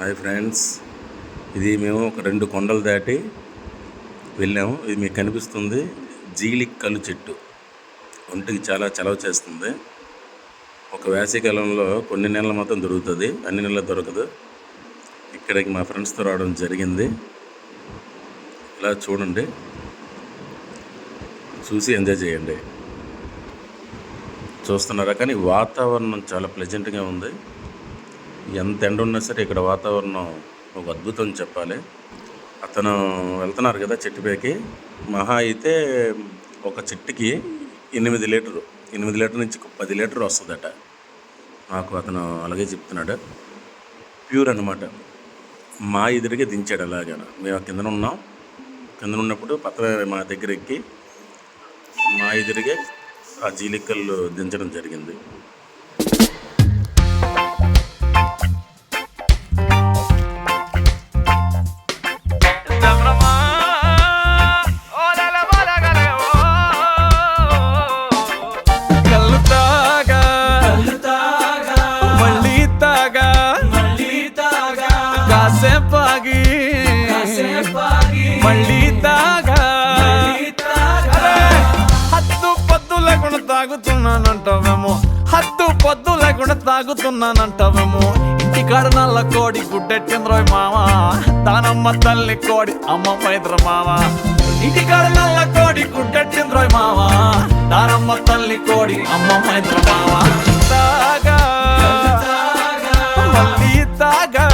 Hi friends, ఇది మేము ఒక 2 కొండలు దాటి వెళ్ళాము. ఇది మీకు కనిపిస్తుంది జీలికల్లు చెట్టు. ఒంటికి చాలా చలవ చేస్తుంది. ఒక వేసవికాలంలో కొన్ని నెలలు మాత్రం దొరుకుతుంది, అన్ని నెలలు దొరకదు. ఇక్కడికి మా ఫ్రెండ్స్తో రావడం జరిగింది. ఇలా చూడండి, చూసి ఎంజాయ్ చేయండి. చూస్తున్నారా? కానీ వాతావరణం చాలా ప్లెజెంట్గా ఉంది. ఎంత ఎండ ఉన్నా సరే ఇక్కడ వాతావరణం ఒక అద్భుతం చెప్పాలి. అతను వెళ్తున్నారు కదా చెట్టుపైకి, మహా అయితే ఒక చెట్టుకి 8 లీటరు నుంచి 10 లీటరు వస్తుందట. నాకు అతను అలాగే చెప్తున్నాడు. ప్యూర్ అనమాట. మా ఎదురుగా దించాడు. అలాగా మేము కింద ఉన్నాం. కింద ఉన్నప్పుడు పక్కన మా దగ్గర ఎక్కి మా ఎదురుగా ఆ జీలికల్లు దించడం జరిగింది. మళ్ళీ తాగా హద్దు పొద్దు లేకుండా తాగుతున్నానంటావేమో, హద్దు పొద్దు లేకుండా తాగుతున్నానంటావేమో. ఇంటికాడ నల్ల కోడి గుడ్డెట్టింద్రోయ్ మావా, దానమ్మ తల్లి కోడి అమ్మ మైద్ర మావా. ఇంటికాడ నల్ల కోడి గుడ్డెట్టింద్రోయ్ మావా, దానమ్మ తల్లి కోడి అమ్మ మైద్ర మావా. తాగా మళ్ళీ తాగా